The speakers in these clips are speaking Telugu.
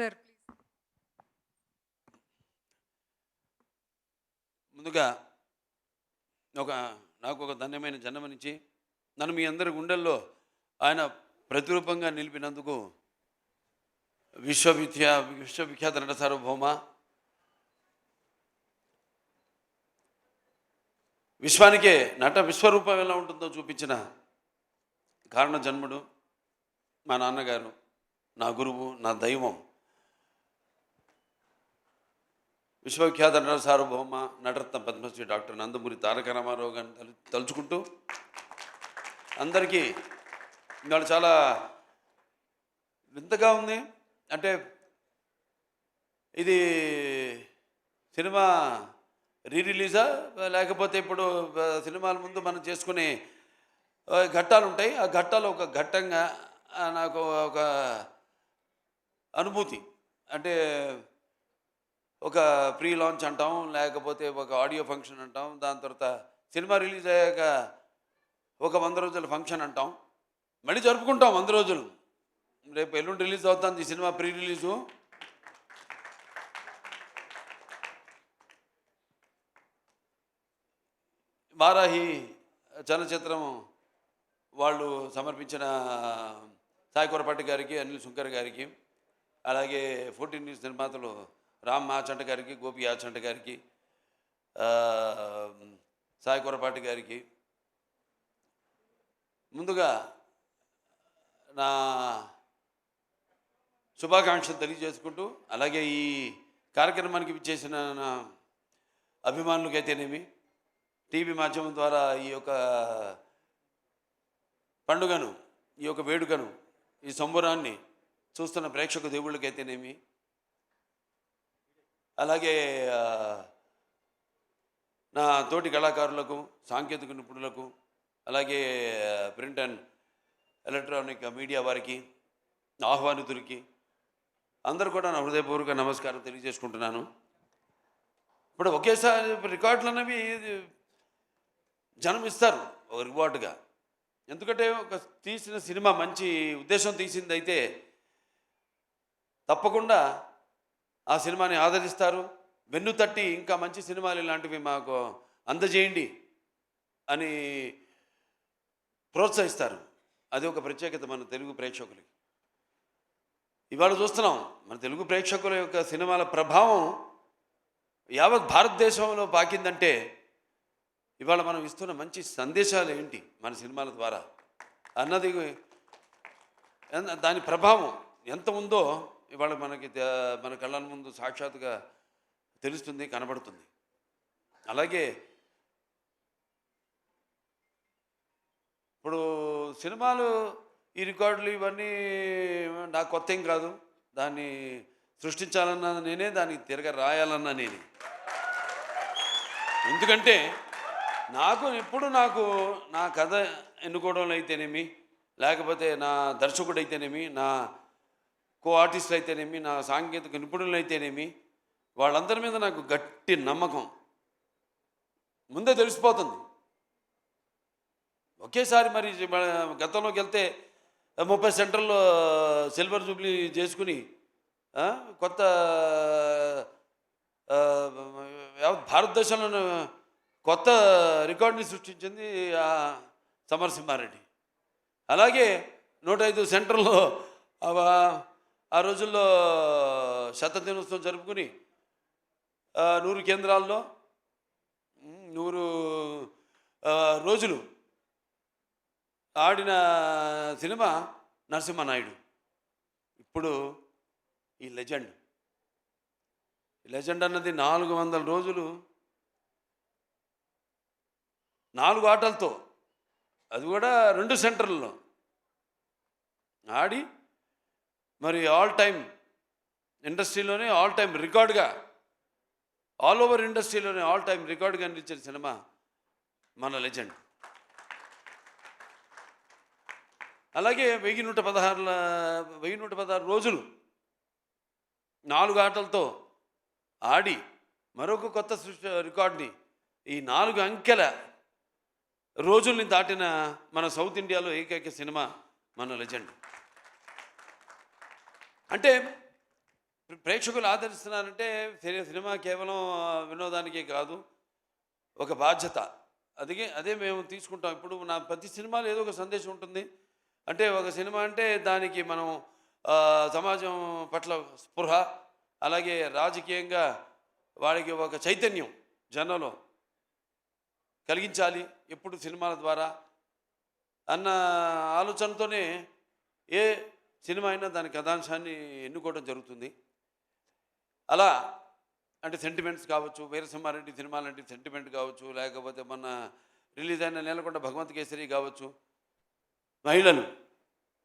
సార్ ముందుగా నాకు ఒక ధన్యమైన జన్మనిచ్చి నన్ను మీ అందరి గుండెల్లో ఆయన ప్రతిరూపంగా నిలిపినందుకు విశ్వవిఖ్యాత నట సార్వభౌమ, విశ్వానికే నట విశ్వరూపం ఎలా ఉంటుందో చూపించిన కారణ జన్ముడు మా నాన్నగారు, నా గురువు, నా దైవం, విశ్వవిఖ్యాత నట సార్వభౌమ నటరత్న పద్మశ్రీ డాక్టర్ నందమూరి తారక రామారావు గారిని తలుచుకుంటూ అందరికీ ఇవాళ చాలా వింతగా ఉంది. అంటే ఇది సినిమా రిలీజా లేకపోతే ఇప్పుడు సినిమాల ముందు మనం చేసుకునే ఘట్టాలు ఉంటాయి, ఆ ఘట్టాలు ఒక ఘట్టంగా నాకు ఒక అనుభూతి. అంటే ఒక ప్రీ లాంచ్ అంటాం, లేకపోతే ఒక ఆడియో ఫంక్షన్ అంటాం, దాని తర్వాత సినిమా రిలీజ్ అయ్యాక ఒక 100 రోజుల ఫంక్షన్ అంటాం, మళ్ళీ జరుపుకుంటాం 100 రోజులు. రేపు ఎల్లుండి రిలీజ్ అవుతుంది ఈ సినిమా ప్రీ రిలీజు. వారాహి చలనచిత్రం వాళ్ళు సమర్పించిన సాయి కొరపాటి గారికి, అనిల్ శుంకర్ గారికి, అలాగే 14 న్యూస్ నిర్మాతలు రామ్ ఆచంట గారికి, గోపి ఆచంట గారికి, సాయి కొరపాటి గారికి ముందుగా నా శుభాకాంక్షలు తెలియజేసుకుంటూ, అలాగే ఈ కార్యక్రమానికి విచ్చేసిన నా అభిమానులకైతేనేమి, టీవీ మాధ్యమం ద్వారా ఈ యొక్క పండుగను, ఈ యొక్క వేడుకను, ఈ సంబరాన్ని చూస్తున్న ప్రేక్షక దేవుళ్ళకైతేనేమి, అలాగే నా తోటి కళాకారులకు, సాంకేతిక నిపుణులకు, అలాగే ప్రింట్ అండ్ ఎలక్ట్రానిక్ మీడియా వారికి, ఆహ్వానితులకి అందరూ కూడా నా హృదయపూర్వక నమస్కారం తెలియజేసుకుంటున్నాను. ఇప్పుడు ఒకేసారి రికార్డులు అనేవి జనం ఇస్తారు ఒక రివార్డుగా. ఎందుకంటే ఒక తీసిన సినిమా మంచి ఉద్దేశం తీసింది అయితే తప్పకుండా ఆ సినిమాని ఆదరిస్తారు, వెన్ను తట్టి ఇంకా మంచి సినిమాలు ఇలాంటివి మాకు అందజేయండి అని ప్రోత్సహిస్తారు. అది ఒక ప్రత్యేకత మన తెలుగు ప్రేక్షకులకి. ఇవాళ చూస్తున్నాం మన తెలుగు ప్రేక్షకుల యొక్క సినిమాల ప్రభావం యావత్ భారతదేశంలో పాకిందంటే ఇవాళ మనం ఇస్తున్న మంచి సందేశాలు ఏంటి మన సినిమాల ద్వారా అన్నది, దాని ప్రభావం ఎంత ఉందో ఇవాళ మన కళ్ళ ముందు సాక్షాత్తుగా తెలుస్తుంది, కనబడుతుంది. అలాగే ఇప్పుడు సినిమాలు ఈ రికార్డులు ఇవన్నీ నాకు కొత్త ఏం కాదు. దాన్ని సృష్టించాలన్నా నేనే, దానికి తిరగ రాయాలన్నా నేనే. ఎందుకంటే ఎప్పుడు నా కథ ఎన్నుకోవడంలో అయితేనేమి, లేకపోతే నా దర్శకుడు అయితేనేమి, నా కో ఆర్టిస్టులు అయితేనేమి, నా సాంకేతిక నిపుణులు అయితేనేమి, వాళ్ళందరి మీద నాకు గట్టి నమ్మకం ముందే తెలిసిపోతుంది. ఒకేసారి మరి గతంలోకి వెళ్తే 30 సెంటర్లో సిల్వర్ జూబ్లీ చేసుకుని కొత్త భారతదేశంలో కొత్త రికార్డుని సృష్టించింది సమరసింహారెడ్డి. అలాగే 105 సెంటర్లో ఆ రోజుల్లో శతదినోత్సవం జరుపుకుని 100 కేంద్రాల్లో 100 రోజులు ఆడిన సినిమా నరసింహనాయుడు. ఇప్పుడు ఈ లెజెండ్ అన్నది 400 రోజులు 4 ఆటలతో, అది కూడా 2 సెంటర్లలో ఆడి మరి ఆల్ టైమ్ ఇండస్ట్రీలోనే ఆల్ టైమ్ రికార్డుగా, ఆల్ ఓవర్ ఇండస్ట్రీలోనే ఆల్ టైమ్ రికార్డుగా నిలిచిన సినిమా మన లెజెండ్. అలాగే 1116 రోజులు 4 ఆటలతో ఆడి మరొక కొత్త రికార్డుని, ఈ 4 అంకెల రోజుల్ని దాటిన మన సౌత్ ఇండియాలో ఏకైక సినిమా మన లెజెండ్. అంటే ప్రేక్షకులు ఆదరిస్తున్నారంటే సినిమా కేవలం వినోదానికే కాదు, ఒక బాధ్యత. అదే మేము తీసుకుంటాం. ఇప్పుడు నా ప్రతి సినిమాలో ఏదో ఒక సందేశం ఉంటుంది. అంటే ఒక సినిమా అంటే దానికి మనం సమాజం పట్ల స్పృహ, అలాగే రాజకీయంగా వాడికి ఒక చైతన్యం జనంలో కలిగించాలి ఎప్పుడు సినిమాల ద్వారా అన్న ఆలోచనతోనే ఏ సినిమా అయినా దాని కథాంశాన్ని ఎన్నుకోవడం జరుగుతుంది. అలా అంటే సెంటిమెంట్స్ కావచ్చు, వీరసింహారెడ్డి సినిమా లాంటి సెంటిమెంట్ కావచ్చు, లేకపోతే మొన్న రిలీజ్ అయిన నేలకొండ భగవంత్ కేసరి కావచ్చు, మహిళలు,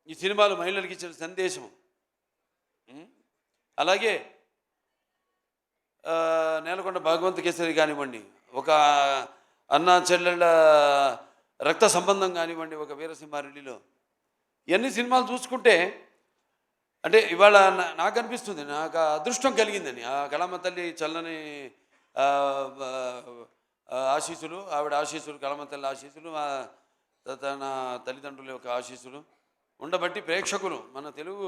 ఈ సినిమాలు మహిళలకు ఇచ్చిన సందేశం. అలాగే నేలకొండ భగవంత్ కేసరి కానివ్వండి, ఒక అన్నా చెల్లెళ్ళ రక్త సంబంధం కానివ్వండి, ఒక వీరసింహారెడ్డిలో ఇవన్నీ సినిమాలు చూసుకుంటే అంటే ఇవాళ నాకు అనిపిస్తుంది, నాకు అదృష్టం కలిగిందని. ఆ కళామ తల్లి చల్లని ఆశీస్సులు, ఆవిడ ఆశీస్సులు, కళామ తల్లి ఆశీస్సులు, తన తల్లిదండ్రుల యొక్క ఆశీస్సులు ఉండబట్టి ప్రేక్షకులు, మన తెలుగు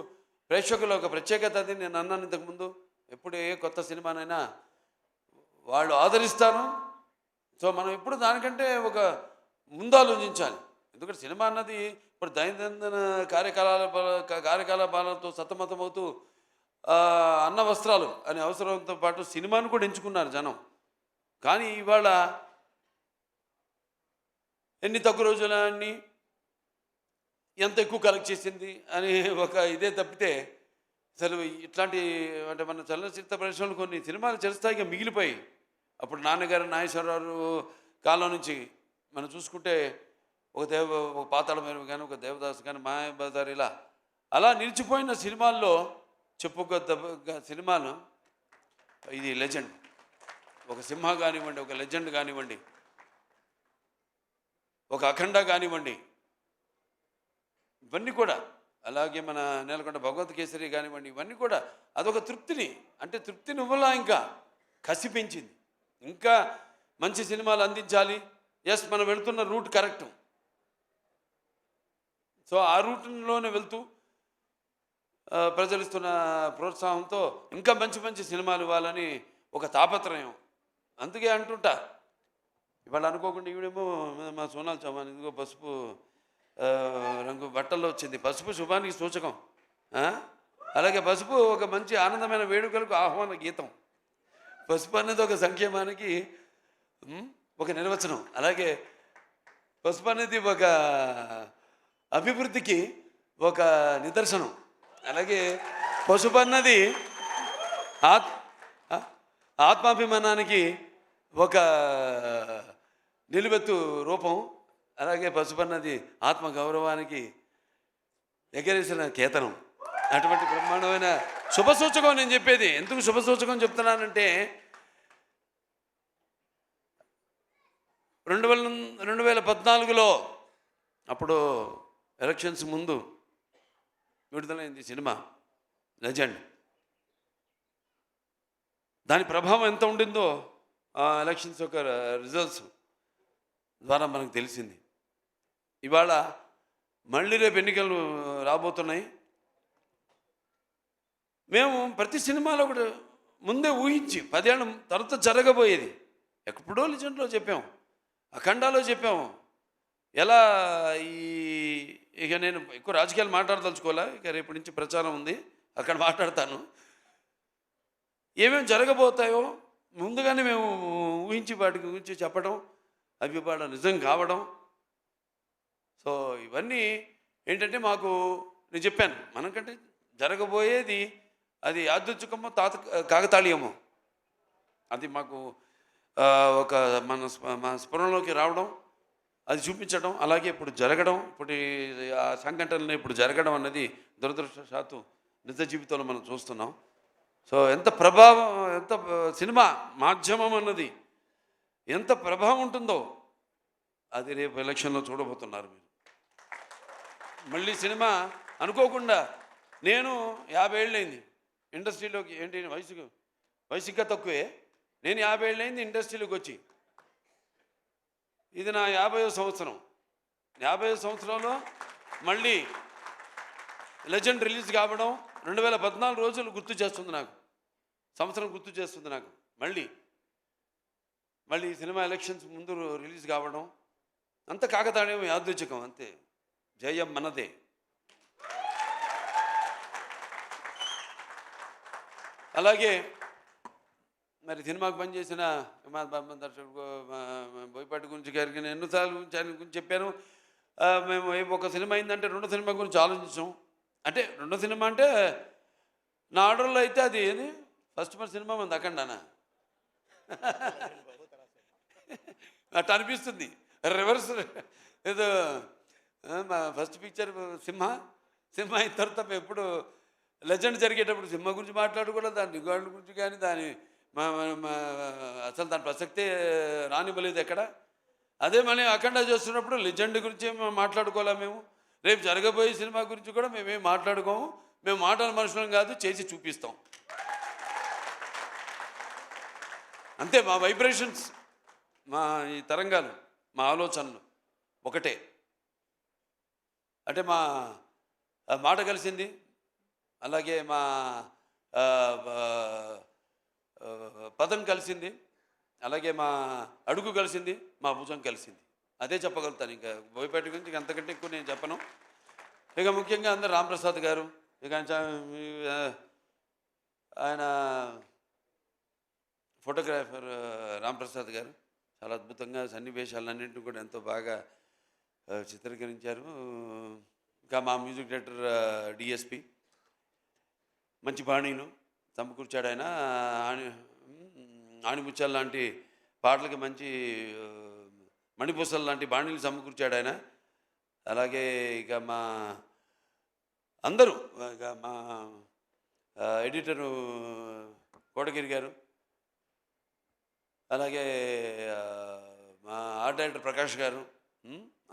ప్రేక్షకుల ఒక ప్రత్యేకత. అది నేను అన్నాను ఇంతకుముందు, ఎప్పుడు ఏ కొత్త సినిమానైనా వాళ్ళు ఆదరిస్తాను. సో మనం ఎప్పుడు దానికంటే ఒక ముందు ఆలోచించాలి. ఎందుకంటే సినిమా అన్నది ఇప్పుడు దైనందిన కార్యకలాపాలతో సతమతమవుతూ అన్న వస్త్రాలు అనే అవసరంతో పాటు సినిమాను కూడా ఎంచుకున్నారు జనం. కానీ ఇవాళ ఎన్ని తక్కువ రోజులన్నీ ఎంత ఎక్కువ కలెక్ట్ చేసింది అని ఒక ఇదే తప్పితే అసలు ఇట్లాంటి అంటే మన చలనచిత్ర పరిశ్రమలు కొన్ని సినిమాలు చిరస్థాయిగా మిగిలిపోయి, అప్పుడు నాన్నగారు నాగేశ్వరరావు కాలం నుంచి మనం చూసుకుంటే ఒక పాతాళ మేరు కానీ, ఒక దేవదాస్ కానీ, మాయాబజార్, ఇలా అలా నిలిచిపోయిన సినిమాల్లో చెప్పుకోదగ్గ సినిమాలు ఇది లెజెండ్. ఒక సింహ కానివ్వండి, ఒక లెజెండ్ కానివ్వండి, ఒక అఖండ కానివ్వండి, ఇవన్నీ కూడా, అలాగే మన నేలకొండ భగవంత్ కేసరి కానివ్వండి, ఇవన్నీ కూడా అదొక తృప్తిని, అంటే తృప్తిని ఇవ్వలా, ఇంకా కసి పెంచింది. ఇంకా మంచి సినిమాలు అందించాలి. ఎస్, మనం వెళుతున్న రూట్ కరెక్ట్. సో ఆ రూట్లోనే వెళ్తూ ప్రజలు ఇస్తున్న ప్రోత్సాహంతో ఇంకా మంచి మంచి సినిమాలు ఇవ్వాలని ఒక తాపత్రయం. అందుకే అంటుంటా, ఇవాళ అనుకోకుండా ఈవిడేమో మా సోనాల్ చౌహాన్ ఇదిగో పసుపు రంగు బట్టల్లో వచ్చింది. పసుపు శుభానికి సూచకం. అలాగే పసుపు ఒక మంచి ఆనందమైన వేడుకలకు ఆహ్వాన గీతం. పసుపు అనేది ఒక సంక్షేమానికి ఒక నిర్వచనం. అలాగే పసుపు అనేది ఒక అభివృద్ధికి ఒక నిదర్శనం. అలాగే పసుపు అన్నది ఆత్మాభిమానానికి ఒక నిలువెత్తు రూపం. అలాగే పసుపు అన్నది ఆత్మగౌరవానికి ఎగరేసిన కేతనం. అటువంటి బ్రహ్మాండమైన శుభసూచకం నేను చెప్పేది. ఎందుకు శుభసూచకం చెప్తున్నానంటే 2014లో అప్పుడు ఎలక్షన్స్ ముందు విడుదలైంది సినిమా లెజెండ్. దాని ప్రభావం ఎంత ఉండిందో ఆ ఎలక్షన్స్ యొక్క రిజల్ట్స్ ద్వారా మనకు తెలిసింది. ఇవాళ మళ్ళీ రేపు ఎన్నికలు రాబోతున్నాయి. మేము ప్రతి సినిమాలో కూడా ముందే ఊహించి 10 ఏళ్ళ తర్వాత జరగబోయేది ఎప్పుడో లెజెండ్లో చెప్పాము, అఖండాలో చెప్పాము. ఎలా ఇక నేను ఎక్కువ రాజకీయాలు మాట్లాడదలుచుకోలే, ఇక రేపటి నుంచి ప్రచారం ఉంది, అక్కడ మాట్లాడతాను. ఏమేమి జరగబోతాయో ముందుగానే మేము ఊహించి వాటి గురించి చెప్పడం, అవి వాళ్ళ నిజం కావడం. సో ఇవన్నీ ఏంటంటే మాకు నేను చెప్పాను, మనకంటే జరగబోయేది అది యాదృచ్ఛికమో కాకతాళీయమో అది మాకు ఒక మన స్ఫురణలోకి రావడం, అది చూపించడం, అలాగే ఇప్పుడు జరగడం, ఇప్పుడు ఆ సంఘటనలు ఇప్పుడు జరగడం అన్నది దురదృష్టవశాత్తు నిజ జీవితంలో మనం చూస్తున్నాం. సో ఎంత ప్రభావం, ఎంత సినిమా మాధ్యమం అన్నది ఎంత ప్రభావం ఉంటుందో అది రేపు ఎలక్షన్లో చూడబోతున్నారు మీరు. మళ్ళీ సినిమా అనుకోకుండా నేను 50 ఏళ్ళైంది ఇండస్ట్రీలోకి, ఏంటి వయసు ఇంకా తక్కువే, నేను 50 ఏళ్ళైంది ఇండస్ట్రీలోకి వచ్చి. ఇది నా 50వ సంవత్సరం. 50వ సంవత్సరంలో మళ్ళీ లెజెండ్ రిలీజ్ కావడం 2014 రోజులు గుర్తు చేస్తుంది నాకు. సంవత్సరం గుర్తు చేస్తుంది నాకు. మళ్ళీ సినిమా ఎలక్షన్స్ ముందు రిలీజ్ కావడం అంత కాకతాళీయం, యాదృచ్ఛికం అంతే. జయం మనదే. అలాగే మరి సినిమాకు పనిచేసిన మా దర్శకుడు బోయపాటి గురించి గారికి నేను ఎన్నోసార్లు గురించి ఆయన గురించి చెప్పాను. మేము ఒక సినిమా అయిందంటే రెండో సినిమా గురించి ఆలోచించాం. అంటే రెండో సినిమా అంటే నా ఆర్డర్లో అయితే అది ఏది ఫస్ట్ మన సినిమా మంది అఖండానా అట్లా అనిపిస్తుంది. రివర్స్ ఏదో మా ఫస్ట్ పిక్చర్ సింహ అయిన తర్వాత ఎప్పుడు లెజెండ్ జరిగేటప్పుడు సింహ గురించి మాట్లాడుకోవడం, దాని రికార్డుల గురించి కానీ దాని అసలు దాని ప్రసక్తే రానివ్వలేదు ఎక్కడ. అదే మళ్ళీ అఖండ చేస్తున్నప్పుడు లెజెండ్ గురించి మాట్లాడుకోలే. మేము రేపు జరగబోయే సినిమా గురించి కూడా మేమేం మాట్లాడుకోము. మేము మాటల మనుషులం కాదు, చేసి చూపిస్తాం అంతే. మా వైబ్రేషన్స్, మా ఈ తరంగాలు, మా ఆలోచనలు ఒకటే. అంటే మా మాట కలిసింది, అలాగే మా పదం కలిసింది, అలాగే మా అడుగు కలిసింది, మా భుజం కలిసింది. అదే చెప్పగలుగుతాను. ఇంకా బోయపాటి గురించి అంతకంటే ఎక్కువ నేను చెప్పను. ఇక ముఖ్యంగా అందరు రాంప్రసాద్ గారు, ఇక ఆయన ఫోటోగ్రాఫర్ రాంప్రసాద్ గారు చాలా అద్భుతంగా సన్నివేశాలన్నింటినీ కూడా ఎంతో బాగా చిత్రీకరించారు. ఇంకా మా మ్యూజిక్ డైరెక్టర్ డిఎస్పి మంచి బాణీలు సమకూర్చాడు ఆయన. ఆణిముత్యాల లాంటి పాటలకి మంచి మణిపూసలు లాంటి బాణీలు సమకూర్చాడు ఆయన. అలాగే ఇక మా అందరూ, ఇక మా ఎడిటరు కోటగిరి గారు, అలాగే మా ఆర్ట్ డైరెక్టర్ ప్రకాష్ గారు,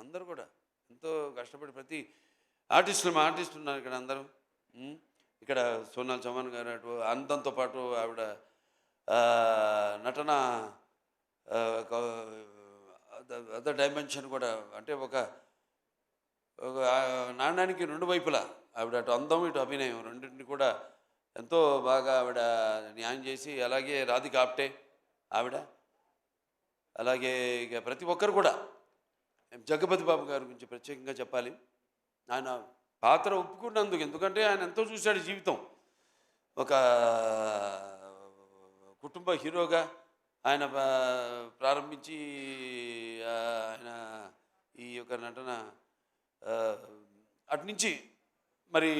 అందరూ కూడా ఎంతో కష్టపడి ప్రతి మా ఆర్టిస్టులు ఉన్నారు ఇక్కడ అందరూ. ఇక్కడ సోనాల్ చౌహాన్ గారు అటు అందంతో పాటు ఆవిడ నటన అదర్ డైమెన్షన్ కూడా. అంటే ఒక నాణ్యానికి రెండు వైపులా ఆవిడ అటు అందం ఇటు అభినయం రెండింటిని కూడా ఎంతో బాగా ఆవిడ న్యాయం చేసి, అలాగే రాధిక ఆప్టే ఆవిడ, అలాగే ఇక ప్రతి ఒక్కరు కూడా. జగపతి బాబు గారి గురించి ప్రత్యేకంగా చెప్పాలి. ఆయన పాత్ర ఒప్పుకున్నందుకు, ఎందుకంటే ఆయన ఎంతో చూశాడు జీవితం. ఒక కుటుంబ హీరోగా ఆయన ప్రారంభించి ఆయన ఈ యొక్క నటన అటునుంచి మరి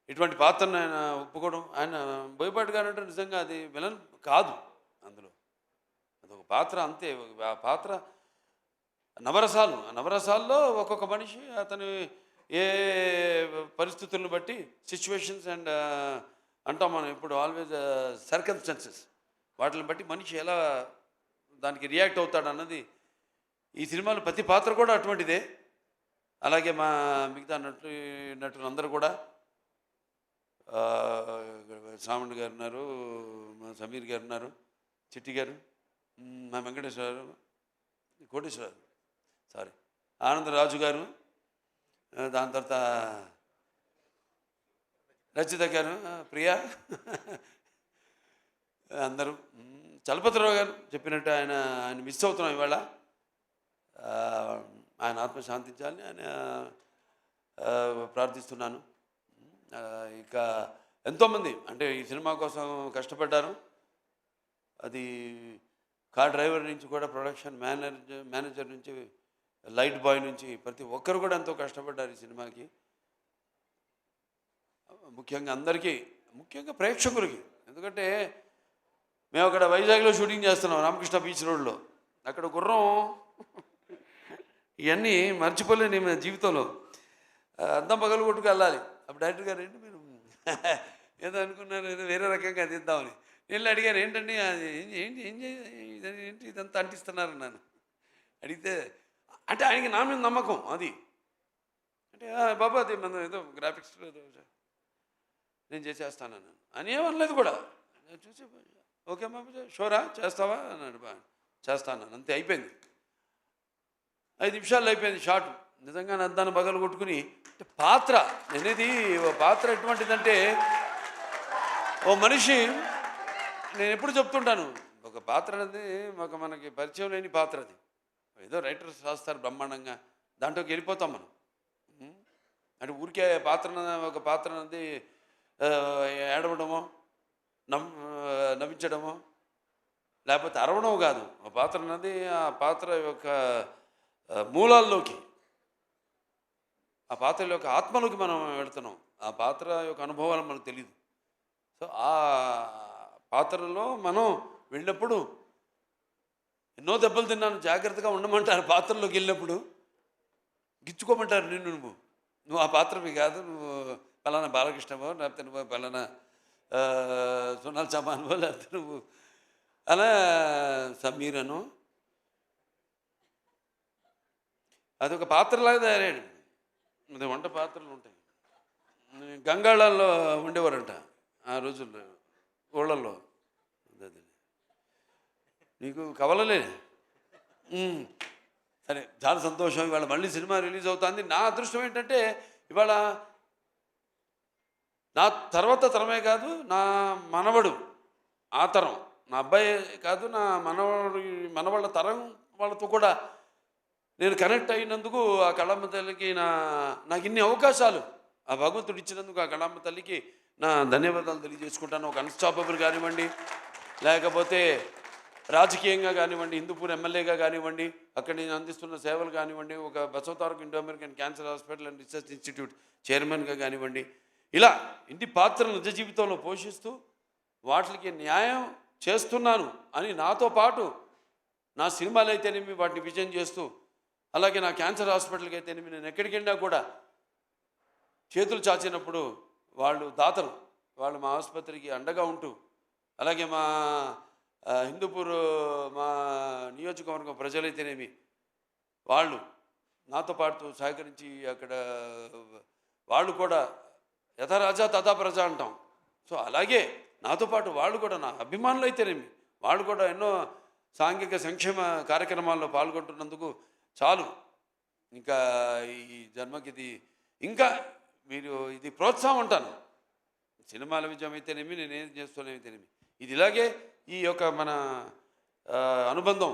ఇటువంటి పాత్రను ఆయన ఒప్పుకోవడం. ఆయన బోయపాటి గారు అంటే నిజంగా అది విలన్ కాదు, అందులో అదొక పాత్ర అంతే. ఆ పాత్ర నవరసాల్లో ఒక్కొక్క మనిషి అతని ఏ పరిస్థితులను బట్టి సిచ్యువేషన్స్ అండ్ అంటాం మనం ఇప్పుడు ఆల్వేజ్ సర్కమ్స్టాన్సెస్, వాటిని బట్టి మనిషి ఎలా దానికి రియాక్ట్ అవుతాడు అన్నది ఈ సినిమాలో ప్రతి పాత్ర కూడా అటువంటిదే. అలాగే మా మిగతా నటులందరూ కూడా, శ్రావణ్ గారు ఉన్నారు, మా సమీర్ గారు ఉన్నారు, చిట్టి గారు, మా వెంకటేశ్వరరావు, కోటేశ్వరరావు, ఆనందరాజు గారు, దాని తర్వాత రచిత గారు, ప్రియా, అందరూ. చలపతిరావు గారు చెప్పినట్టు ఆయన మిస్ అవుతున్నాం ఇవాళ. ఆయన ఆత్మ శాంతించాలని ఆయన ప్రార్థిస్తున్నాను. ఇక ఎంతోమంది అంటే ఈ సినిమా కోసం కష్టపడ్డారు. అది కార్ డ్రైవర్ నుంచి కూడా ప్రొడక్షన్ మేనేజర్ నుంచి లైట్ బాయ్ నుంచి ప్రతి ఒక్కరు కూడా ఎంతో కష్టపడ్డారు ఈ సినిమాకి. ముఖ్యంగా అందరికీ, ముఖ్యంగా ప్రేక్షకులకి. ఎందుకంటే మేము అక్కడ వైజాగ్లో షూటింగ్ చేస్తున్నాం, రామకృష్ణ బీచ్ రోడ్లో. అక్కడ గుర్రం ఇవన్నీ మర్చిపోలేని మన జీవితంలో. అందం పగలు కొట్టుకు వెళ్ళాలి. అప్పుడు డైరెక్టర్ గారు ఏంటి మీరు ఏదో అనుకున్నారు, ఏదో వేరే రకంగా తీద్దామని. నేను అడిగాను, ఏంటండి ఏంటి ఇదంతా అంటిస్తున్నారు నన్ను అడిగితే, అంటే ఆయనకి నా మీద నమ్మకం అది. అంటే బాబా అది మనం ఏదో గ్రాఫిక్స్ నేను చేసేస్తాను అని ఏమనలేదు కూడా. నేను చూసి ఓకే బాబు షోరా చేస్తావా అన్నాడు. చేస్తాను అంతే, అయిపోయింది. 5 నిమిషాల్లో అయిపోయింది షాట్. నిజంగా నద్దాన్ని బగలు కొట్టుకుని పాత్ర అనేది, ఓ పాత్ర ఎటువంటిదంటే ఓ మనిషి నేను ఎప్పుడు చెప్తుంటాను, ఒక పాత్ర అనేది మనకి పరిచయం లేని పాత్ర అది. ఏదో రైటర్స్ రాస్తారు బ్రహ్మాండంగా, దాంట్లోకి వెళ్ళిపోతాం మనం. ఉం? అంటే ఊరికే ఒక పాత్ర అనేది ఏడవడమో నవ్వించడమో లేకపోతే అరవడం కాదు. ఆ పాత్ర అనేది ఆ పాత్ర యొక్క మూలాల్లోకి, ఆ పాత్ర యొక్క ఆత్మలోకి మనం వెళుతున్నాం. ఆ పాత్ర యొక్క అనుభవాలు మనకు తెలియదు. సో ఆ పాత్రలో మనం వెళ్ళినప్పుడు ఎన్నో దెబ్బలు తిన్నాను. జాగ్రత్తగా ఉండమంటారు పాత్రలోకి వెళ్ళినప్పుడు, గిచ్చుకోమంటారు నిన్ను. నువ్వు ఆ పాత్రవి కాదు, నువ్వు పలానా బాలకృష్ణవో లేకపోతే నువ్వు పలానా సోనాల్ చమాన్వో లేకపోతే నువ్వు అలా సమీరను. అదొక పాత్రలాగా తయారయ్యాడు. అది వంట పాత్రలు ఉంటాయి. గంగాళాల్లో ఉండేవారంట ఆ రోజుల్లో, ఊళ్ళల్లో. నీకు కవలలే. సరే, చాలా సంతోషం. ఇవాళ మళ్ళీ సినిమా రిలీజ్ అవుతుంది. నా అదృష్టం ఏంటంటే ఇవాళ నా తర్వాత తరమే కాదు, నా మనవడు ఆ తరం, నా అబ్బాయి కాదు, నా మనవాళ్ళ తరం వాళ్ళతో కూడా నేను కనెక్ట్ అయినందుకు ఆ కళమ్మ తల్లికి నాకు ఇన్ని అవకాశాలు ఆ భగవంతుడు ఇచ్చినందుకు ఆ కళమ్మ తల్లికి నా ధన్యవాదాలు తెలియజేసుకుంటాను. ఒక అన్స్టాపబుల్ కానివ్వండి, లేకపోతే రాజకీయంగా కానివ్వండి, హిందూపూర్ ఎమ్మెల్యేగా కానివ్వండి, అక్కడ నేను అందిస్తున్న సేవలు కానివ్వండి, ఒక Basavataraka Indo American cancer hospital and research institute చైర్మన్గా కానివ్వండి, ఇలా ఇన్ని పాత్రలు నిజ జీవితంలో పోషిస్తూ వాటికి న్యాయం చేస్తున్నాను అని నాతో పాటు నా సినిమాలు అయితేనేమి వాటిని విజయం చేస్తూ, అలాగే నా క్యాన్సర్ హాస్పిటల్కి అయితేనేమి నేను ఎక్కడికి వెళ్ళినా కూడా చేతులు చాచినప్పుడు వాళ్ళు దాతలు, వాళ్ళు మా ఆసుపత్రికి అండగా ఉంటూ, అలాగే మా హిందూపూర్ మా నియోజకవర్గం ప్రజలైతేనేమి వాళ్ళు నాతో పాటు సహకరించి అక్కడ వాళ్ళు కూడా యథారాజా తథా ప్రజ అంటాం. సో అలాగే నాతో పాటు వాళ్ళు కూడా, నా అభిమానులు అయితేనేమి వాళ్ళు కూడా ఎన్నో సాంఘిక సంక్షేమ కార్యక్రమాల్లో పాల్గొంటున్నందుకు చాలు. ఇంకా ఈ జన్మకి ఇది ఇంకా మీరు ఇది ప్రోత్సాహం అంటాను. సినిమాల విజయం అయితేనేమి, నేనేం చేస్తున్నాయితేనేమి, ఇది ఇలాగే ఈ యొక్క మన అనుబంధం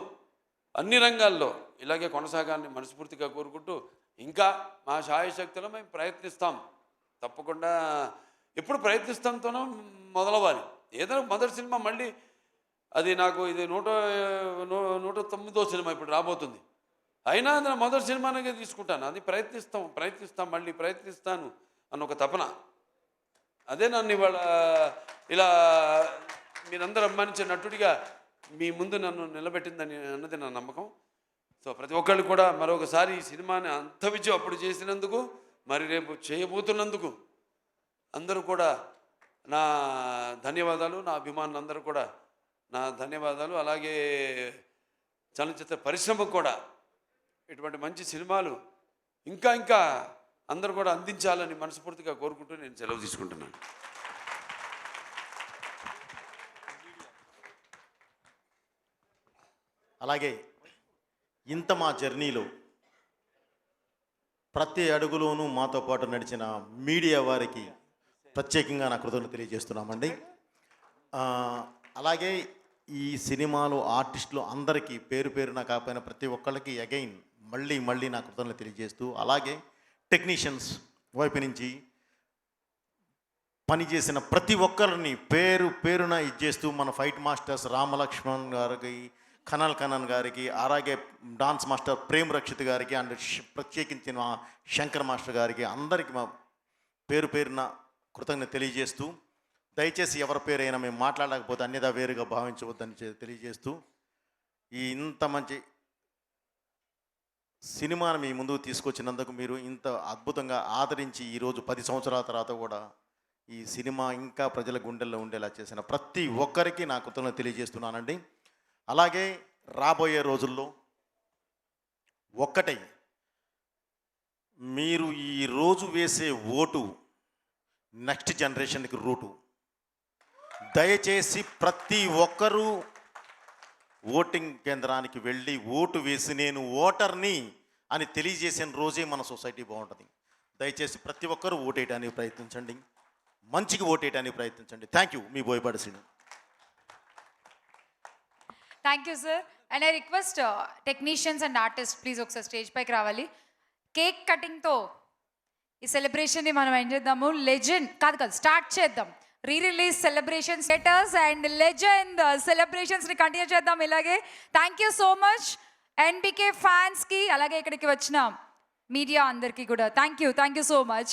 అన్ని రంగాల్లో ఇలాగే కొనసాగాలని మనస్ఫూర్తిగా కోరుకుంటూ, ఇంకా మా శాయశక్తిలో మేము ప్రయత్నిస్తాం. తప్పకుండా ఎప్పుడు ప్రయత్నిస్తాంతోనో మొదలవ్వాలి. ఏదైనా మొదటి సినిమా మళ్ళీ అది నాకు ఇది 109వ సినిమా ఇప్పుడు రాబోతుంది. అయినా నా మొదటి సినిమానే తీసుకుంటాను. అది ప్రయత్నిస్తాం మళ్ళీ ప్రయత్నిస్తాను అన్న ఒక తపన. అదే నన్ను ఇవాళ ఇలా మీరందరూ అభిమానించే నటుడిగా మీ ముందు నన్ను నిలబెట్టిందని అన్నది నా నమ్మకం. సో ప్రతి ఒక్కళ్ళు కూడా మరొకసారి ఈ సినిమాని అంత విజయం అప్పుడు చేసినందుకు, మరి రేపు చేయబోతున్నందుకు అందరూ కూడా నా ధన్యవాదాలు. నా అభిమానులందరూ కూడా నా ధన్యవాదాలు. అలాగే చలనచిత్ర పరిశ్రమకు కూడా ఇటువంటి మంచి సినిమాలు ఇంకా అందరూ కూడా అందించాలని మనస్ఫూర్తిగా కోరుకుంటూ నేను సెలవు తీసుకుంటున్నాను. అలాగే ఇంత మా జర్నీలో ప్రతి అడుగులోనూ మాతో పాటు నడిచిన మీడియా వారికి ప్రత్యేకంగా నా కృతజ్ఞతలు తెలియజేస్తున్నామండి. అలాగే ఈ సినిమాలో ఆర్టిస్టులు అందరికీ పేరున కాకపోయినా ప్రతి ఒక్కళ్ళకి అగైన్ మళ్ళీ నా కృతజ్ఞతలు తెలియజేస్తూ, అలాగే టెక్నీషియన్స్ వైపు నుంచి పనిచేసిన ప్రతి ఒక్కరిని పేరున ఇచ్చేస్తూ, మన ఫైట్ మాస్టర్స్ రామలక్ష్మణ్ గారికి, కనల్ గారికి, అలాగే డాన్స్ మాస్టర్ ప్రేమ్ రక్షిత్ గారికి, అండ్ ప్రత్యేకించిన శంకర్ మాస్టర్ గారికి అందరికీ మా పేరున కృతజ్ఞత తెలియజేస్తూ, దయచేసి ఎవరి పేరైనా మేము మాట్లాడకపోతే అన్యదా వేరుగా భావించవద్దని తెలియజేస్తూ, ఈ ఇంత మంచి సినిమాను మీ ముందుకు తీసుకొచ్చినందుకు, మీరు ఇంత అద్భుతంగా ఆదరించి ఈరోజు 10 సంవత్సరాల తర్వాత కూడా ఈ సినిమా ఇంకా ప్రజల గుండెల్లో ఉండేలా చేసిన ప్రతి ఒక్కరికి నా కృతజ్ఞతలు తెలియజేస్తున్నానండి. అలాగే రాబోయే రోజుల్లో ఒక్కటే, మీరు ఈరోజు వేసే ఓటు నెక్స్ట్ జనరేషన్కి రూటు. దయచేసి ప్రతి ఒక్కరూ ఓటింగ్ కేంద్రానికి వెళ్ళి ఓటు వేసి నేను ఓటర్ని అని తెలియజేసిన రోజే మన సొసైటీ బాగుంటుంది. దయచేసి ప్రతి ఒక్కరూ ఓటేయడానికి ప్రయత్నించండి, మంచికి ఓటేయడానికి ప్రయత్నించండి. Thank you. Me Boyapati Srinu. Thank you sir. And I request technicians and artist please ఒకసారి స్టేజ్ పైకి రావాలి. కేక్ కటింగ్తో ఈ సెలబ్రేషన్ని మనం ఏం చేద్దాము, లెజెండ్ కాదు స్టార్ట్ చేద్దాం. Re release celebrations theatres and legend సెలబ్రేషన్స్ని కంటిన్యూ చేద్దాం ఇలాగే. Thank you so much NBK ఫ్యాన్స్కి, అలాగే ఇక్కడికి వచ్చిన మీడియా అందరికీ కూడా థ్యాంక్ యూ సో మచ్.